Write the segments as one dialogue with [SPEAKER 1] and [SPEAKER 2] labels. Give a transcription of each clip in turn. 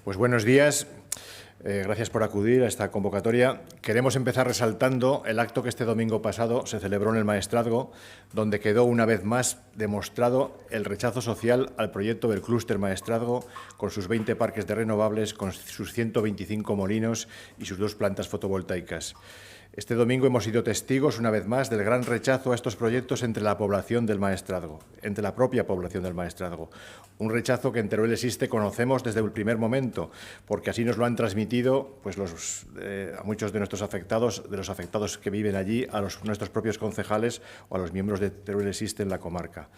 [SPEAKER 1] Pues buenos días. Gracias por acudir a esta convocatoria. Queremos empezar resaltando el acto que este domingo pasado se celebró en el Maestrazgo, donde quedó una vez más demostrado el rechazo social al proyecto del Clúster Maestrazgo, con sus 20 parques de renovables, con sus 125 molinos y sus 2 plantas fotovoltaicas. Este domingo hemos sido testigos, una vez más, del gran rechazo a estos proyectos entre la población del Maestrazgo, entre la propia población del Maestrazgo. Un rechazo que en Teruel Existe conocemos desde el primer momento, porque así nos lo han transmitido pues, a muchos de nuestros afectados, de los afectados que viven allí, a nuestros propios concejales o a los miembros de Teruel Existe en la comarca.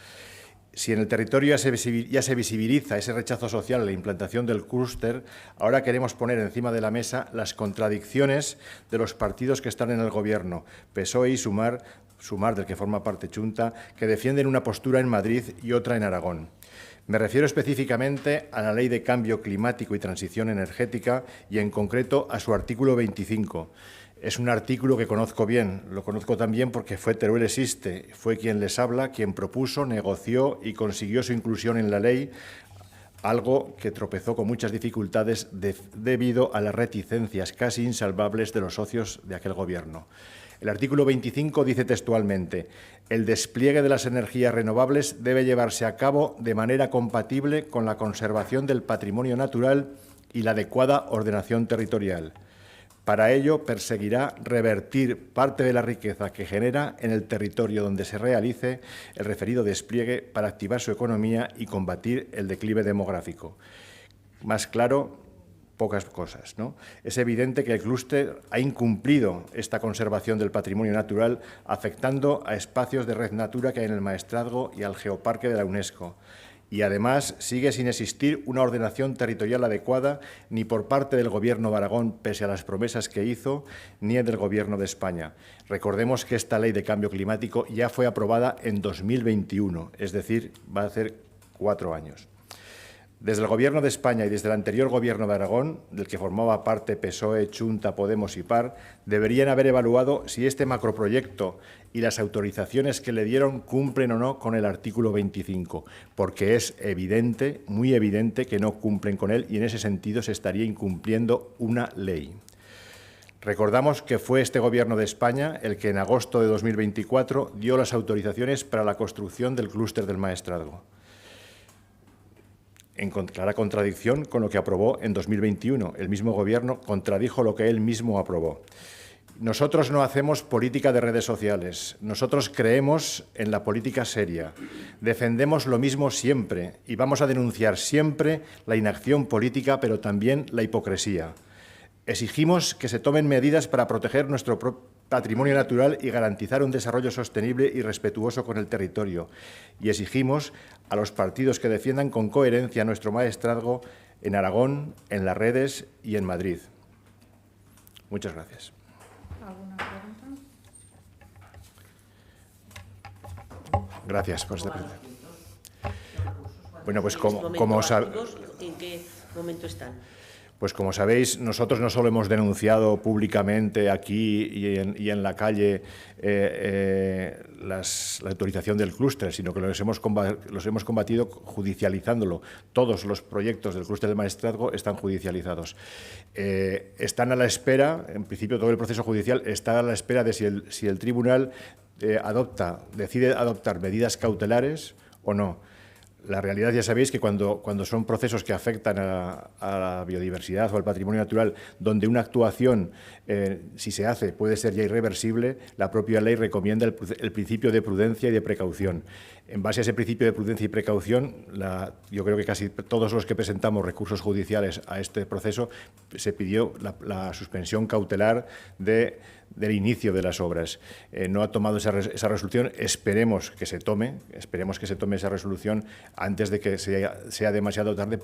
[SPEAKER 1] Si en el territorio ya se visibiliza ese rechazo social a la implantación del clúster, ahora queremos poner encima de la mesa las contradicciones de los partidos que están en el Gobierno, PSOE y Sumar, del que forma parte Chunta, que defienden una postura en Madrid y otra en Aragón. Me refiero específicamente a la Ley de Cambio Climático y Transición Energética y, en concreto, a su artículo 25. Es un artículo que conozco bien, lo conozco también porque fue Teruel Existe, fue quien les habla, quien propuso, negoció y consiguió su inclusión en la ley, algo que tropezó con muchas dificultades debido a las reticencias casi insalvables de los socios de aquel Gobierno. El artículo 25 dice textualmente: el despliegue de las energías renovables debe llevarse a cabo de manera compatible con la conservación del patrimonio natural y la adecuada ordenación territorial. Para ello, perseguirá revertir parte de la riqueza que genera en el territorio donde se realice el referido despliegue para activar su economía y combatir el declive demográfico. Más claro, pocas cosas, ¿no? Es evidente que el clúster ha incumplido esta conservación del patrimonio natural, afectando a espacios de Red Natura que hay en el Maestrazgo y al Geoparque de la UNESCO. Y, además, sigue sin existir una ordenación territorial adecuada ni por parte del Gobierno de Aragón, pese a las promesas que hizo, ni del Gobierno de España. Recordemos que esta Ley de Cambio Climático ya fue aprobada en 2021, es decir, va a hacer 4 años. Desde el Gobierno de España y desde el anterior Gobierno de Aragón, del que formaba parte PSOE, Chunta, Podemos y PAR, deberían haber evaluado si este macroproyecto y las autorizaciones que le dieron cumplen o no con el artículo 25, porque es evidente, muy evidente, que no cumplen con él y en ese sentido se estaría incumpliendo una ley. Recordamos que fue este Gobierno de España el que en agosto de 2024 dio las autorizaciones para la construcción del clúster del Maestrazgo, en clara contradicción con lo que aprobó en 2021. El mismo Gobierno contradijo lo que él mismo aprobó. Nosotros no hacemos política de redes sociales. Nosotros creemos en la política seria. Defendemos lo mismo siempre y vamos a denunciar siempre la inacción política, pero también la hipocresía. Exigimos que se tomen medidas para proteger nuestro patrimonio natural y garantizar un desarrollo sostenible y respetuoso con el territorio. Y exigimos a los partidos que defiendan con coherencia nuestro Maestrazgo en Aragón, en las redes y en Madrid. Muchas gracias.
[SPEAKER 2] ¿Alguna pregunta?
[SPEAKER 1] Gracias por esta pregunta. Bueno, pues
[SPEAKER 3] ¿En qué momento están?
[SPEAKER 1] Pues como sabéis, nosotros no solo hemos denunciado públicamente aquí y en la calle la autorización del clúster, sino que los hemos combatido judicializándolo. Todos los proyectos del clúster del Maestrazgo están judicializados. Están a la espera, en principio todo el proceso judicial está a la espera de si el tribunal decide adoptar medidas cautelares o no. La realidad, ya sabéis que cuando son procesos que afectan a la biodiversidad o al patrimonio natural, donde una actuación, si se hace, puede ser ya irreversible, la propia ley recomienda el principio de prudencia y de precaución. En base a ese principio de prudencia y precaución, yo creo que casi todos los que presentamos recursos judiciales a este proceso se pidió la suspensión cautelar del inicio de las obras. No ha tomado esa resolución. Esperemos que se tome esa resolución antes de que sea demasiado tarde,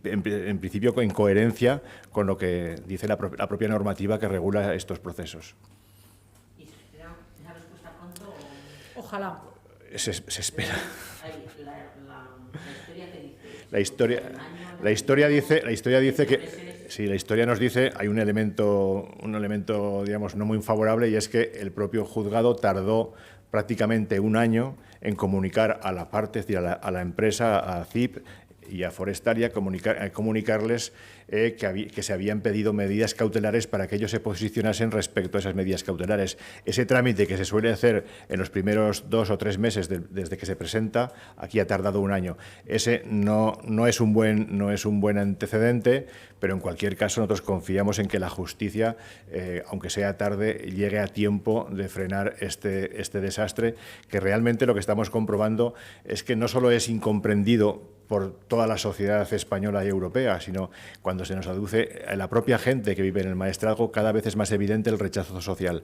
[SPEAKER 1] en principio en coherencia con lo que dice la propia normativa que regula estos procesos.
[SPEAKER 3] ¿Y se espera esa respuesta pronto?
[SPEAKER 2] Ojalá.
[SPEAKER 1] Se espera.
[SPEAKER 3] La historia
[SPEAKER 1] dice que sí, la historia nos dice hay un elemento, digamos, no muy favorable, y es que el propio juzgado tardó prácticamente un año en comunicar a la parte, es decir, a la empresa, a CIP, y a Forestalia comunicarles que se habían pedido medidas cautelares para que ellos se posicionasen respecto a esas medidas cautelares. Ese trámite que se suele hacer en los primeros 2 o 3 meses desde que se presenta, aquí ha tardado un año. Ese no es un buen antecedente, pero en cualquier caso nosotros confiamos en que la justicia, aunque sea tarde, llegue a tiempo de frenar este desastre, que realmente lo que estamos comprobando es que no solo es incomprendido por toda la sociedad española y europea, sino cuando se nos aduce a la propia gente que vive en el Maestrazgo, cada vez es más evidente el rechazo social.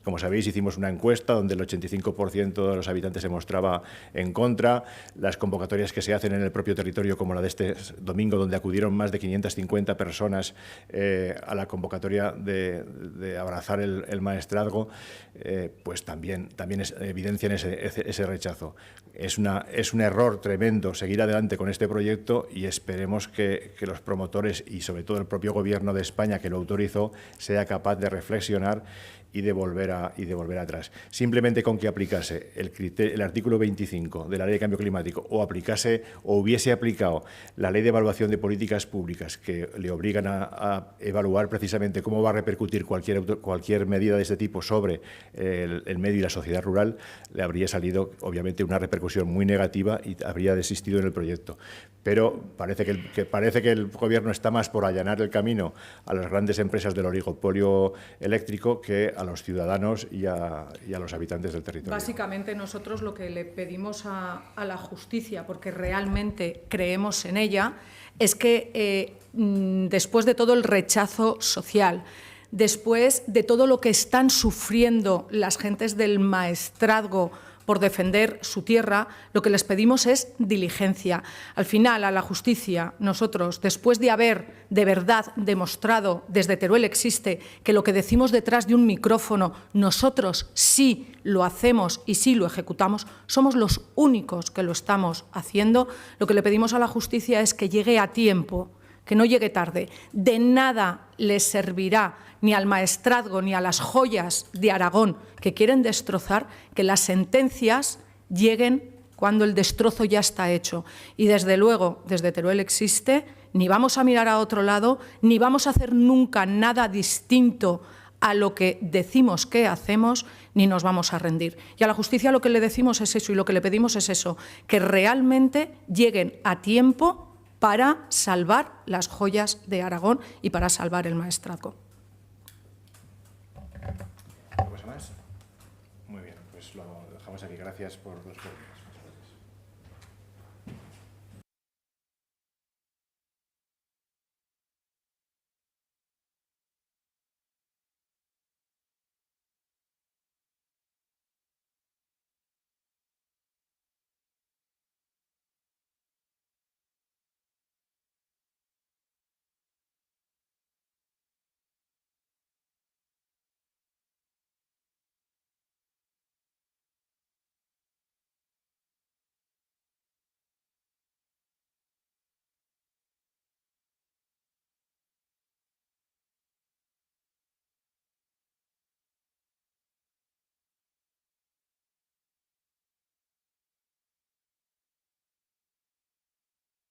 [SPEAKER 1] Como sabéis, hicimos una encuesta donde el 85% de los habitantes se mostraba en contra. Las convocatorias que se hacen en el propio territorio, como la de este domingo, donde acudieron más de 550 personas a la convocatoria de abrazar el Maestrazgo, pues también evidencian ese rechazo. Es un error tremendo seguir adelante con este proyecto y esperemos que los promotores y sobre todo el propio Gobierno de España que lo autorizó sea capaz de reflexionar y de volver atrás. Simplemente con que aplicase el artículo 25 de la Ley de Cambio Climático o hubiese aplicado la Ley de Evaluación de Políticas Públicas que le obligan a evaluar precisamente cómo va a repercutir cualquier medida de este tipo sobre el medio y la sociedad rural, le habría salido obviamente una repercusión muy negativa y habría desistido en el proyecto. Pero parece que el Gobierno está más por allanar el camino a las grandes empresas del oligopolio eléctrico que a los ciudadanos y a los habitantes del territorio.
[SPEAKER 2] Básicamente nosotros lo que le pedimos a la justicia, porque realmente creemos en ella, es que después de todo el rechazo social, después de todo lo que están sufriendo las gentes del Maestrazgo por defender su tierra, lo que les pedimos es diligencia. Al final, a la justicia, nosotros, después de haber de verdad demostrado desde Teruel Existe que lo que decimos detrás de un micrófono, nosotros sí lo hacemos y sí lo ejecutamos, somos los únicos que lo estamos haciendo, lo que le pedimos a la justicia es que llegue a tiempo, que no llegue tarde. De nada les servirá ni al Maestrazgo ni a las joyas de Aragón que quieren destrozar, que las sentencias lleguen cuando el destrozo ya está hecho. Y desde luego, desde Teruel Existe, ni vamos a mirar a otro lado, ni vamos a hacer nunca nada distinto a lo que decimos que hacemos, ni nos vamos a rendir. Y a la justicia lo que le decimos es eso y lo que le pedimos es eso, que realmente lleguen a tiempo para salvar las joyas de Aragón y para salvar el Maestrazgo.
[SPEAKER 1] ¿Algo más? Muy bien, pues lo dejamos aquí. Gracias por los comentarios.